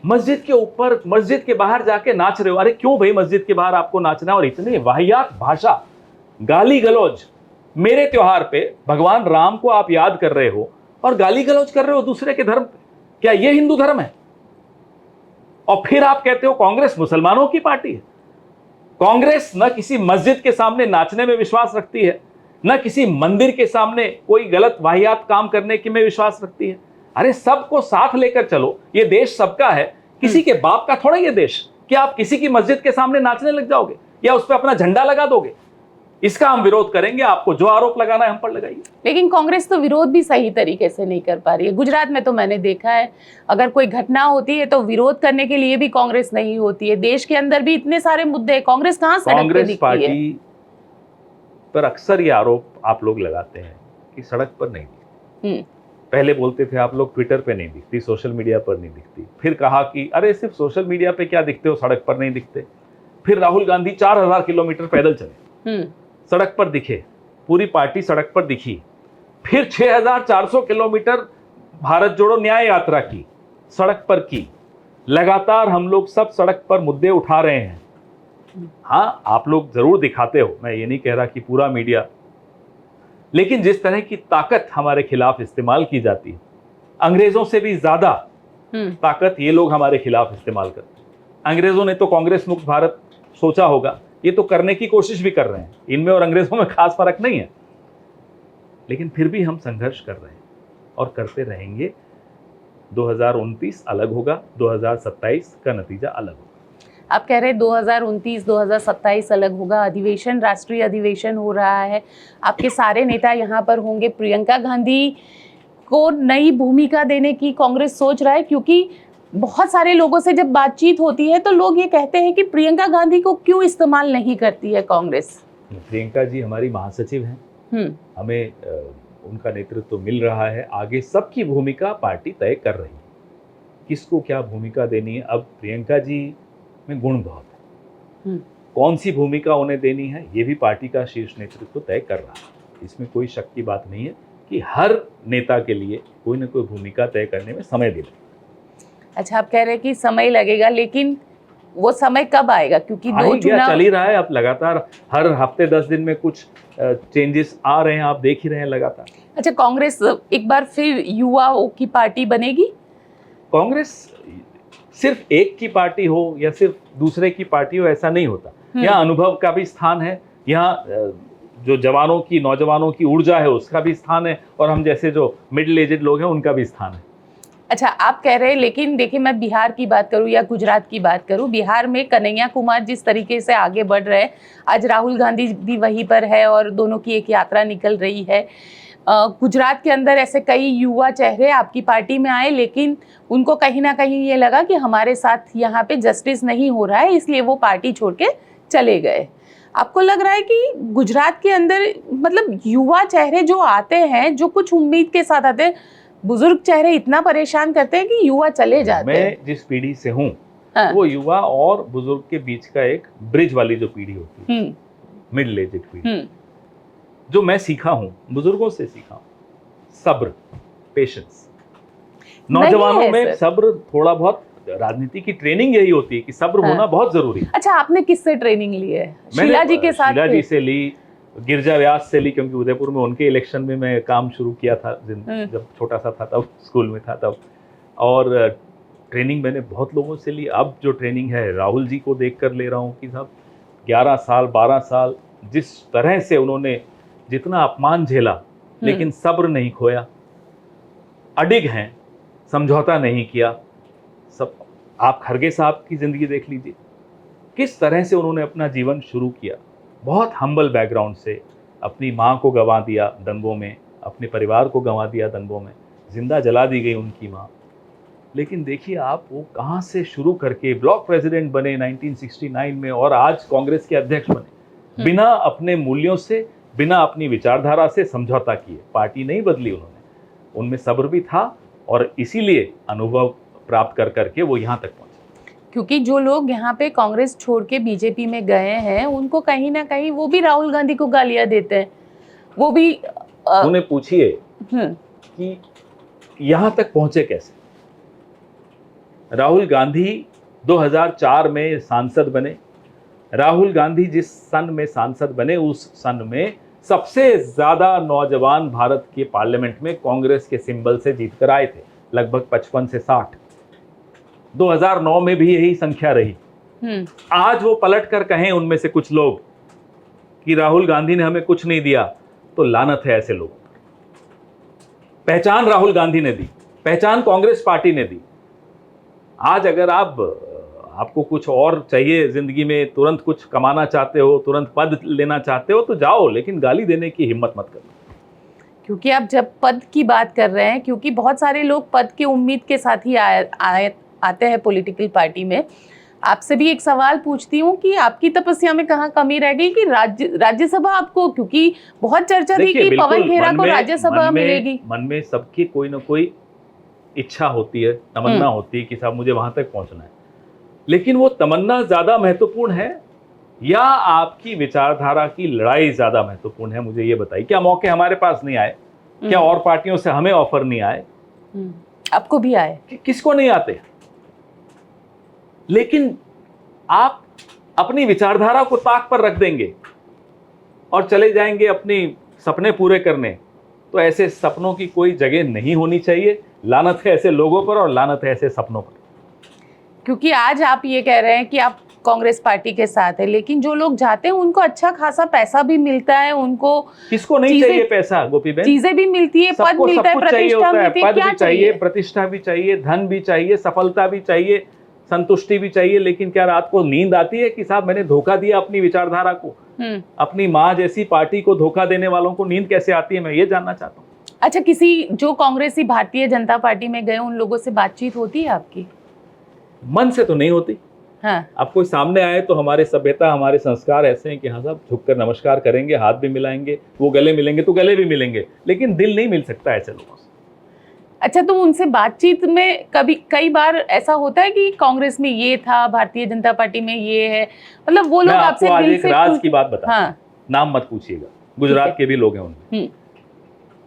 मस्जिद के ऊपर, मस्जिद के बाहर जाके नाच रहे हो। अरे क्यों भाई मस्जिद के बाहर आपको नाचना? और इतनी वाहियात भाषा, गाली गलौज, मेरे त्योहार पे भगवान राम को आप याद कर रहे हो और गाली गलौज कर रहे हो दूसरे के धर्म पे। क्या ये हिंदू धर्म है? और फिर आप कहते हो कांग्रेस मुसलमानों की पार्टी है। कांग्रेस न किसी मस्जिद के सामने नाचने में विश्वास रखती है, न किसी मंदिर के सामने कोई गलत वाहियात काम करने की में विश्वास रखती है। अरे सबको साथ लेकर चलो, ये देश सबका है, किसी के बाप का थोड़ा ये देश। क्या आप किसी की मस्जिद के सामने नाचने लग जाओगे या उस पर अपना झंडा लगा दोगे? इसका हम विरोध करेंगे। आपको जो आरोप लगाना है हम पर लगाइए। लेकिन कांग्रेस तो विरोध भी सही तरीके से नहीं कर पा रही है। गुजरात में तो मैंने देखा है, अगर कोई घटना होती है तो विरोध करने के लिए भी कांग्रेस नहीं होती है। देश के अंदर भी इतने सारे मुद्दे हैं, कांग्रेस कहाँ सड़क पे कांग्रेस दिखती है? पार्टी पर अक्सर ये आरोप आप लोग लगाते हैं कि सड़क पर नहीं दिखती। पहले बोलते थे आप लोग ट्विटर पे नहीं दिखती, सोशल मीडिया पर नहीं दिखती, फिर कहा कि अरे सिर्फ सोशल मीडिया पे क्या दिखते हो, सड़क पर नहीं दिखते। फिर राहुल गांधी 4000 किलोमीटर पैदल चले, सड़क पर दिखे, पूरी पार्टी सड़क पर दिखी। फिर 6400 किलोमीटर भारत जोड़ो न्याय यात्रा की, सड़क पर की। लगातार हम लोग सब सड़क पर मुद्दे उठा रहे हैं। हाँ, आप लोग जरूर दिखाते हो, मैं ये नहीं कह रहा कि पूरा मीडिया, लेकिन जिस तरह की ताकत हमारे खिलाफ इस्तेमाल की जाती है, अंग्रेजों से भी ज्यादा ताकत ये लोग हमारे खिलाफ इस्तेमाल करते हैं। अंग्रेजों ने तो कांग्रेस मुक्त भारत सोचा होगा, ये तो करने की कोशिश भी कर रहे हैं, इनमें और अंग्रेजों में खास फर्क नहीं है, लेकिन फिर भी हम संघर्ष कर रहे हैं और करते रहेंगे। 2029 अलग होगा, 2027 का नतीजा अलग होगा। आप कह रहे हैं 2029 2027 अलग होगा, अधिवेशन राष्ट्रीय अधिवेशन हो रहा है, आपके सारे नेता यहाँ पर होंगे, प्रियंका गांधी को नई भूमिका देने की कांग्रेस सोच रहा है? क्योंकि बहुत सारे लोगों से जब बातचीत होती है तो लोग ये कहते हैं कि प्रियंका गांधी को क्यों इस्तेमाल नहीं करती है कांग्रेस। प्रियंका जी हमारी महासचिव हैं, हमें उनका नेतृत्व मिल रहा है, आगे सबकी भूमिका पार्टी तय कर रही है, किसको क्या भूमिका देनी है। अब प्रियंका जी में गुण बहुत है, कौन सी भूमिका उन्हें देनी है ये भी पार्टी का शीर्ष नेतृत्व तय कर रहा है। इसमें कोई शक की बात नहीं है कि हर नेता के लिए कोई ना कोई भूमिका तय करने में समय लगेगा। अच्छा, आप कह रहे हैं कि समय लगेगा, लेकिन वो समय कब आएगा? क्योंकि दो चल चुनाव ही रहा है, अब लगातार हर हफ्ते 10 दिन में कुछ चेंजेस आ रहे हैं, आप देख ही रहे हैं लगातार। अच्छा, कांग्रेस एक बार फिर युवाओं की पार्टी बनेगी? कांग्रेस सिर्फ एक की पार्टी हो या सिर्फ दूसरे की पार्टी हो ऐसा नहीं होता, यहाँ अनुभव का भी स्थान है, यहाँ जो जवानों की नौजवानों की ऊर्जा है उसका भी स्थान है, और हम जैसे जो मिडिल एजेड लोग हैं उनका भी स्थान है। अच्छा, आप कह रहे हैं, लेकिन देखिए मैं बिहार की बात करूं या गुजरात की बात करूं, बिहार में कन्हैया कुमार जिस तरीके से आगे बढ़ रहे हैं, आज राहुल गांधी भी वहीं पर है और दोनों की एक यात्रा निकल रही है। गुजरात के अंदर ऐसे कई युवा चेहरे आपकी पार्टी में आए, लेकिन उनको कहीं ना कहीं ये लगा कि हमारे साथ यहाँ पे जस्टिस नहीं हो रहा है, इसलिए वो पार्टी छोड़ के चले गए। आपको लग रहा है कि गुजरात के अंदर मतलब युवा चेहरे जो आते हैं, जो कुछ उम्मीद के साथ आते हैं, बुजुर्ग चेहरे इतना परेशान करते हैं कि युवा चले जाते हैं? मैं जिस पीढ़ी से हूँ वो युवा और बुजुर्ग के बीच का एक ब्रिज वाली जो पीढ़ी होती है, मिडिल एजेड पीढ़ी, जो मैं सीखा हूँ बुजुर्गों से सीखा हूँ, सब्र, पेशेंस। नौजवानों में सब्र, थोड़ा बहुत राजनीति की ट्रेनिंग यही होती है कि सब्र होना बहुत जरूरी है। अच्छा, आपने किससे ट्रेनिंग ली है? शीला जी के साथ? शीला जी से ली, गिरजा व्यास से ली, क्योंकि उदयपुर में उनके इलेक्शन में मैं काम शुरू किया था जब छोटा सा था, तब स्कूल में था तब। और ट्रेनिंग मैंने बहुत लोगों से ली। अब जो ट्रेनिंग है राहुल जी को देख कर ले रहा हूँ कि साहब 11 साल 12 साल जिस तरह से उन्होंने जितना अपमान झेला लेकिन सब्र नहीं खोया, अडिग हैं, समझौता नहीं किया। सब आप खरगे साहब की जिंदगी देख लीजिए, किस तरह से उन्होंने अपना जीवन शुरू किया, बहुत हम्बल बैकग्राउंड से। अपनी माँ को गंवा दिया दंगों में, अपने परिवार को गंवा दिया दंगों में, जिंदा जला दी गई उनकी माँ। लेकिन देखिए आप, वो कहाँ से शुरू करके ब्लॉक प्रेसिडेंट बने 1969 में और आज कांग्रेस के अध्यक्ष बने, बिना अपने मूल्यों से, बिना अपनी विचारधारा से समझौता किए। पार्टी नहीं बदली उन्होंने, उनमें सब्र भी था और इसीलिए अनुभव प्राप्त कर करके वो यहाँ तक पहुंचे। क्योंकि जो लोग यहाँ पे कांग्रेस छोड़ के बीजेपी में गए हैं, उनको कहीं ना कहीं वो भी राहुल गांधी को गालियां देते हैं। वो भी उन्हें पूछिए कि यहाँ तक पहुंचे कैसे। राहुल गांधी 2004 में सांसद बने। राहुल गांधी जिस सन में सांसद बने, उस सन में सबसे ज्यादा नौजवान भारत के पार्लियामेंट में कांग्रेस के सिंबल से जीत कर आए थे, लगभग 55 से 60। 2009 में भी यही संख्या रही। आज वो पलट कर कहें उनमें से कुछ लोग कि राहुल गांधी ने हमें कुछ नहीं दिया, तो लानत है ऐसे लोग। पहचान राहुल गांधी ने दी, पहचान कांग्रेस पार्टी ने दी। आज अगर आपको कुछ और चाहिए जिंदगी में, तुरंत कुछ कमाना चाहते हो, तुरंत पद लेना चाहते हो, तो जाओ, लेकिन गाली देने की हिम्मत मत करो। क्योंकि आप जब पद की बात कर रहे हैं, क्योंकि बहुत सारे लोग पद की उम्मीद के साथ ही आते हैं पॉलिटिकल पार्टी में। आपसे भी एक सवाल पूछती हूँ कि आपकी तपस्या में कहाँ कमी रह गई कि राज्यसभा आपको, क्योंकि बहुत चर्चा थी कि पवन खेरा को राज्यसभा मिलेगी। मन में सबकी कोई ना कोई इच्छा होती है, तमन्ना होती है कि साहब मुझे वहां तक पहुंचना है, लेकिन वो तमन्ना ज्यादा महत्वपूर्ण है या आपकी विचारधारा की लड़ाई ज्यादा महत्वपूर्ण है? मुझे ये बताइए, क्या मौके हमारे पास नहीं आए? क्या और पार्टियों से हमें ऑफर नहीं आए? आपको भी आए? किसको नहीं आते? लेकिन आप अपनी विचारधारा को ताक पर रख देंगे और चले जाएंगे अपनी सपने पूरे करने, तो ऐसे सपनों की कोई जगह नहीं होनी चाहिए। लानत है ऐसे लोगों पर और लानत है ऐसे सपनों पर। क्योंकि आज आप ये कह रहे हैं कि आप कांग्रेस पार्टी के साथ है, लेकिन जो लोग जाते हैं उनको अच्छा खासा पैसा भी मिलता है, उनको किसको नहीं चाहिए पैसा गोपी बहन? चीजें भी मिलती है, पद सबको सब मिलता है, कुछ चाहिए प्रतिष्ठा होता है, मिलती है, पद क्या भी चाहिए, प्रतिष्ठा भी चाहिए, धन भी चाहिए, सफलता भी चाहिए, संतुष्टि भी चाहिए, लेकिन क्या रात को नींद आती है कि साहब मैंने धोखा दिया अपनी विचारधारा को? अपनी माँ जैसी पार्टी को धोखा देने वालों को नींद कैसे आती है, मैं ये जानना चाहता हूँ। अच्छा, किसी जो कांग्रेसी भारतीय जनता पार्टी में गए उन लोगों से बातचीत होती है आपकी? मन से तो नहीं होती। हाँ, आप कोई सामने आए तो हमारे सभ्यता, हमारे संस्कार ऐसे हैं कि हाँ साहब झुककर नमस्कार करेंगे, हाथ भी मिलाएंगे, वो गले मिलेंगे तो गले भी मिलेंगे, लेकिन दिल नहीं मिल सकता ऐसे लोगों से। अच्छा, तो उनसे बातचीत में कई बार ऐसा होता है कि कांग्रेस में ये था, भारतीय जनता पार्टी में ये है, मतलब वो लोग मैं आपसे आपको आज दिल एक से राज की बात बता, हाँ, नाम मत पूछिएगा, गुजरात के भी लोग हैं उनमें।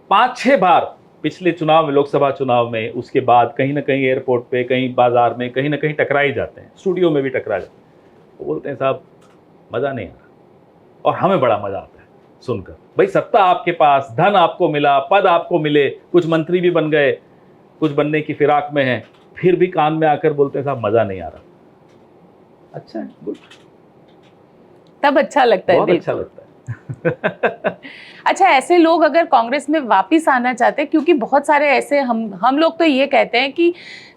5-6 बार पिछले चुनाव में, लोकसभा चुनाव में, उसके बाद कहीं ना कहीं एयरपोर्ट पे, कहीं बाजार में, कहीं ना कहीं टकरा ही जाते हैं, स्टूडियो में भी टकरा जाते हैं। वो बोलते हैं साहब मज़ा नहीं आ रहा, और हमें बड़ा मज़ा आता है सुनकर। भाई सत्ता आपके पास, धन आपको मिला, पद आपको मिले, कुछ मंत्री भी बन गए, कुछ बनने की फिराक में हैं, फिर भी कान में आकर बोलते हैं साहब मज़ा नहीं आ रहा। अच्छा है, गुड, तब अच्छा लगता है, बहुत दिल अच्छा को। लगता है। अच्छा, ऐसे लोग अगर कांग्रेस में वापस आना चाहते हैं, क्योंकि बहुत सारे ऐसे हम लोग तो ये कहते हैं कि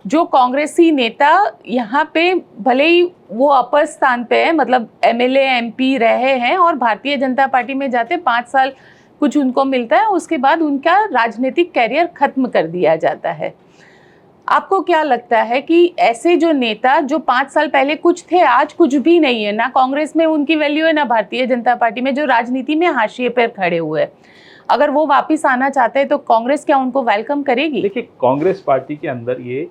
जो कांग्रेसी नेता यहाँ पे भले ही वो अपर स्थान पे है, मतलब एमएलए एमपी रहे हैं, और भारतीय जनता पार्टी में जाते 5 साल कुछ उनको मिलता है, उसके बाद उनका राजनीतिक कैरियर खत्म कर दिया जाता है। आपको क्या लगता है कि ऐसे जो नेता जो 5 साल पहले कुछ थे, आज कुछ भी नहीं है, ना कांग्रेस में उनकी वैल्यू है, ना भारतीय जनता पार्टी में, जो राजनीति में हाशिए पर खड़े हुए हैं, अगर वो वापस आना चाहते हैं तो कांग्रेस क्या उनको वेलकम करेगी? देखिए, कांग्रेस पार्टी के अंदर ये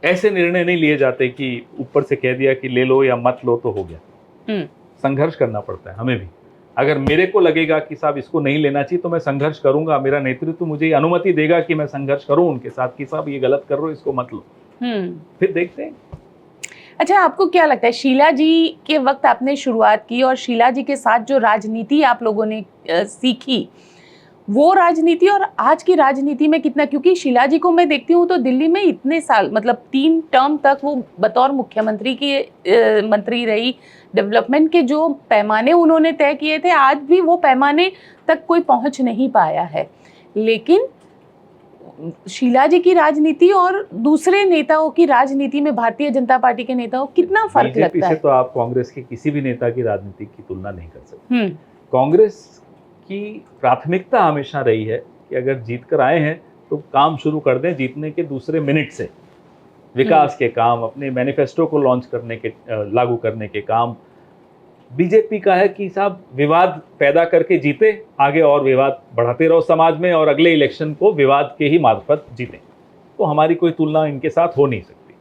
ऐसे निर्णय नहीं लिए जाते कि ऊपर से कह दिया कि ले लो या मत लो तो हो गया। संघर्ष करना पड़ता है हमें भी। अगर मेरे को लगेगा कि साहब इसको नहीं लेना चाहिए तो मैं संघर्ष करूंगा, मेरा नेतृत्व मुझे अनुमति देगा कि मैं संघर्ष करूं उनके साथ कि साहब ये गलत कर रहे हो, इसको मत लो, फिर देखते हैं। अच्छा, आपको क्या लगता है, शीला जी के वक्त आपने शुरुआत की और शीला जी के साथ जो राजनीति आप लोगों ने सीखी, वो राजनीति और आज की राजनीति में कितना, क्योंकि शीला जी को मैं देखती हूँ तो दिल्ली में इतने साल, मतलब 3 टर्म तक वो बतौर मुख्यमंत्री की मंत्री रही, डेवलपमेंट के जो पैमाने उन्होंने तय किए थे, आज भी वो पैमाने तक कोई पहुंच नहीं पाया है। लेकिन शीला जी की राजनीति और दूसरे नेताओं की राजनीति में भारतीय जनता पार्टी के नेताओं कितना फर्क लगता है? तो आप कांग्रेस के किसी भी नेता की राजनीति की तुलना नहीं कर सकते। कांग्रेस की प्राथमिकता हमेशा रही है कि अगर जीत कर आए हैं तो काम शुरू कर दें जीतने के दूसरे मिनट से, विकास के काम, अपने मैनिफेस्टो को लॉन्च करने के, लागू करने के काम। बीजेपी का है कि साहब विवाद पैदा करके जीते, आगे और विवाद बढ़ाते रहो समाज में, और अगले इलेक्शन को विवाद के ही मार्फत जीतें। तो हमारी कोई तुलना इनके साथ हो नहीं सकती।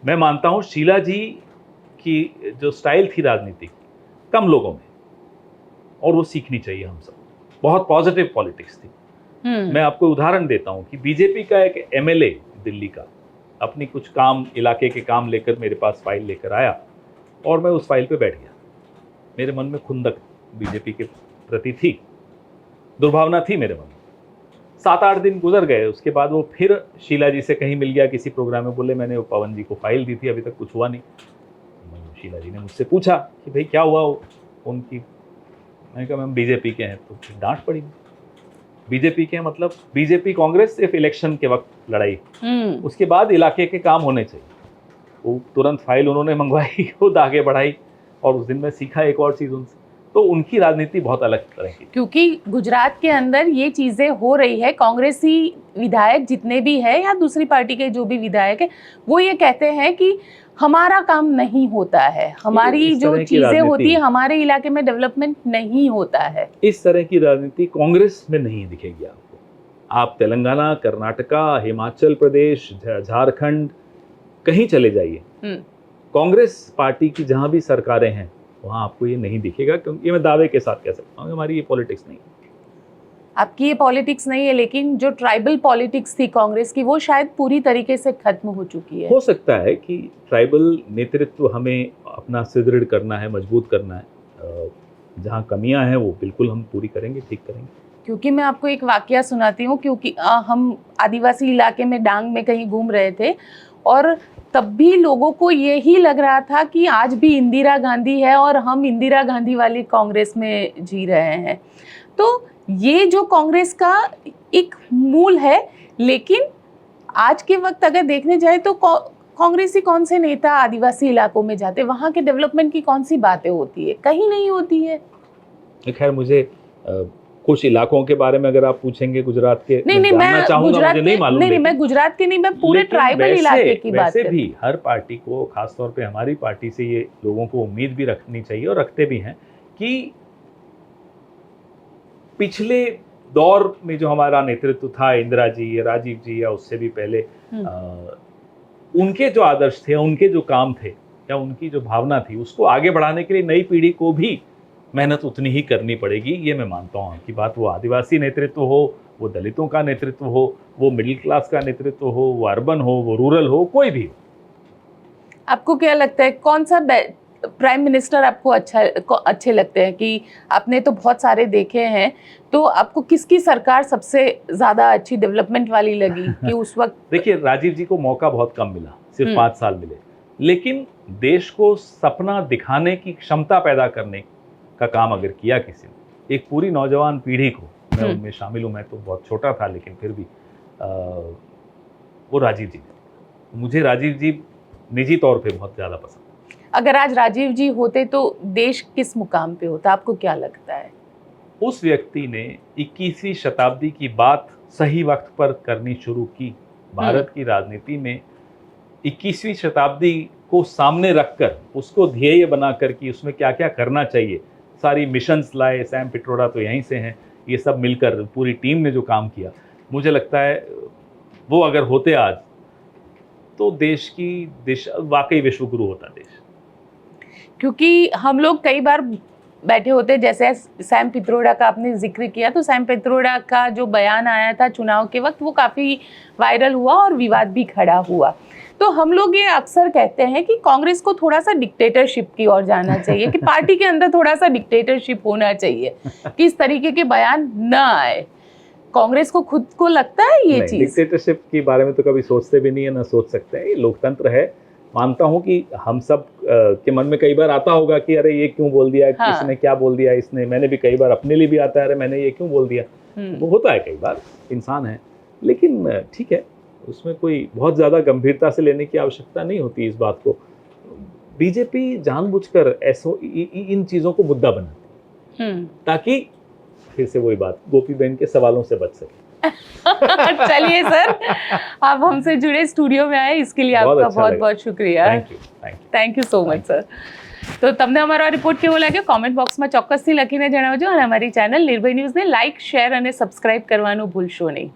मैं मानता हूँ शीला जी की जो स्टाइल थी राजनीति कम लोगों में, और वो सीखनी चाहिए हम सब। बहुत पॉजिटिव पॉलिटिक्स थी। मैं आपको उदाहरण देता हूँ कि बीजेपी का एक एमएलए दिल्ली का अपनी कुछ काम, इलाके के काम लेकर मेरे पास फाइल लेकर आया, और मैं उस फाइल पे बैठ गया। मेरे मन में खुंदक बीजेपी के प्रति थी, दुर्भावना थी मेरे मन में। 7-8 दिन गुजर गए, उसके बाद वो फिर शीला जी से कहीं मिल गया किसी प्रोग्राम में, बोले मैंने पवन जी को फाइल दी थी, अभी तक कुछ हुआ नहीं। शीला जी ने मुझसे पूछा कि भाई क्या हुआ उनकी, मैंने कहा मैम बीजेपी के हैं, तो फिर डांट पड़ी। बीजेपी के मतलब बीजेपी कांग्रेस सिर्फ इलेक्शन के वक्त लड़ाई, उसके बाद इलाके के काम होने चाहिए। वो तुरंत फाइल उन्होंने मंगवाई, खुद आगे बढ़ाई, और उस दिन मैं सीखा एक और चीज़ उनसे। तो उनकी राजनीति बहुत अलग तरह की, क्योंकि गुजरात के अंदर ये चीजें हो रही है। कांग्रेसी विधायक जितने भी है या दूसरी पार्टी के जो भी विधायक है, वो ये कहते हैं कि हमारा काम नहीं होता है, हमारी जो चीजें होती है, हमारे इलाके में डेवलपमेंट नहीं होता है। इस तरह की राजनीति कांग्रेस में नहीं दिखेगी आपको। आप तेलंगाना, कर्नाटका, हिमाचल प्रदेश, झारखंड, कहीं चले जाइए, कांग्रेस पार्टी की जहां भी सरकारें हैं वहां आपको ये नहीं दिखेगा। क्योंकि मैं दावे के साथ कह सकता हूँ हमारी ये पॉलिटिक्स नहीं है। आपकी ये पॉलिटिक्स नहीं है, लेकिन जो ट्राइबल पॉलिटिक्स थी कांग्रेस की, वो शायद पूरी तरीके से खत्म हो चुकी है। हो सकता है कि ट्राइबल नेतृत्व हमें अपना सुदृढ़ करना है, मजबूत करना है। जहाँ कमियां हैं वो बिल्कुल हम पूरी करेंगे, ठीक करेंगे। क्योंकि मैं आपको एक वाकया सुनाती हूँ, क्योंकि हम आदिवासी इलाके में डांग में कहीं घूम रहे थे, और तब भी लोगों को यही लग रहा था कि आज भी इंदिरा गांधी है और हम इंदिरा गांधी वाली कांग्रेस में जी रहे हैं। तो ये जो कांग्रेस का एक मूल है, लेकिन आज के वक्त अगर देखने जाए तो कांग्रेसी कौन से नेता आदिवासी इलाकों में जाते, वहाँ के डेवलपमेंट की कौन सी बातें होती है, कहीं नहीं होती है। खैर मुझे कुछ इलाकों के बारे में अगर आप पूछेंगे गुजरात के, नहीं मैं चाहूंगा, मुझे नहीं मालूम, नहीं मैं गुजरात के नहीं, मैं पूरे ट्राइबल इलाके की बात कर रही हूं। वैसे भी हर पार्टी को, खासतौर पे हमारी पार्टी से ये लोगों को उम्मीद भी रखनी चाहिए और रखते भी हैं कि पिछले दौर में जो हमारा नेतृत्व था, इंदिरा जी या राजीव जी या उससे भी पहले, उनके जो आदर्श थे, उनके जो काम थे या उनकी जो भावना थी, उसको आगे बढ़ाने के लिए नई पीढ़ी को भी मेहनत उतनी ही करनी पड़ेगी। ये मैं मानता हूँ कि बात वो आदिवासी नेतृत्व हो, वो दलितों का नेतृत्व हो, वो मिडिल क्लास का नेतृत्व हो, वो अर्बन हो, वो रूरल हो, कोई भी हो। आपको क्या लगता है कौन सा प्राइम मिनिस्टर आपको अच्छे लगते हैं? कि आपने तो बहुत सारे देखे हैं, तो आपको किसकी सरकार सबसे ज्यादा अच्छी डेवलपमेंट वाली लगी कि उस वक्त? देखिए, राजीव जी को मौका बहुत कम मिला, सिर्फ 5 साल मिले, लेकिन देश को सपना दिखाने की क्षमता पैदा करने का काम अगर किया किसी ने, एक पूरी नौजवान पीढ़ी को, मैं उनमें शामिल हूँ, मैं तो बहुत छोटा था लेकिन फिर भी वो राजीव जी ने। मुझे राजीव जी निजी तौर पे बहुत ज़्यादा पसंद। अगर आज राजीव जी होते तो देश किस मुकाम पे होता, आपको क्या लगता है? उस व्यक्ति ने 21वीं शताब्दी की बात सही वक्त पर करनी शुरू की। भारत की राजनीति में 21वीं शताब्दी को सामने रखकर, उसको ध्येय बनाकर कि उसमें क्या क्या करना चाहिए, सारी मिशंस लाए। सैम पिट्रोडा तो यहीं से हैं, ये सब मिलकर पूरी टीम ने जो काम किया, मुझे लगता है वो अगर होते आज तो देश की दिशा, वाकई विश्वगुरु होता देश। क्योंकि हम लोग कई बार बैठे होते, जैसे सैम पित्रोडा का आपने जिक्र किया, तो सैम पित्रोडा का जो बयान आया था चुनाव के वक्त, वो काफ़ी वायरल हुआ और विवाद भी खड़ा हुआ। तो हम लोग ये अक्सर कहते हैं कि कांग्रेस को थोड़ा सा डिक्टेटरशिप की ओर जाना चाहिए, कि पार्टी के अंदर थोड़ा सा डिक्टेटरशिप होना चाहिए, कि इस तरीके के बयान न आए। कांग्रेस को खुद को लगता है ये चीज? डिक्टेटरशिप के बारे में तो कभी सोचते भी नहीं है, ना सोच सकते हैं। ये लोकतंत्र है। मानता हूं कि हम सब के मन में कई बार आता होगा कि अरे ये क्यों बोल दिया, हाँ। इसने क्या बोल दिया, इसने, मैंने भी कई बार अपने लिए भी आता है, अरे मैंने ये क्यों बोल दिया। वो होता है, कई बार इंसान है, लेकिन ठीक है, उसमें कोई बहुत ज़्यादा गंभीरता से लेने की आवश्यकता नहीं होती इस बात को। बीजेपी जानबूझकर इन चीज़ों को मुद्दा बनाती है ताकि फिर से वही बात, गोपी बहन के सवालों से बच सके। चलिए सर, आप हमसे जुड़े, स्टूडियो में आए, इसके लिए आपका बहुत बहुत शुक्रिया। Thank you so much sir. તો તમને અમારો રિપોર્ટ કેવો લાગ્યો કોમેન્ટ બોક્સમાં ચોક્કસથી લખીને જણાવજો, અને અમારી ચેનલ નિર્ભય ન્યૂઝને લાઇક, શેર અને સબસ્ક્રાઇબ કરવાનું ભૂલશો નહીં।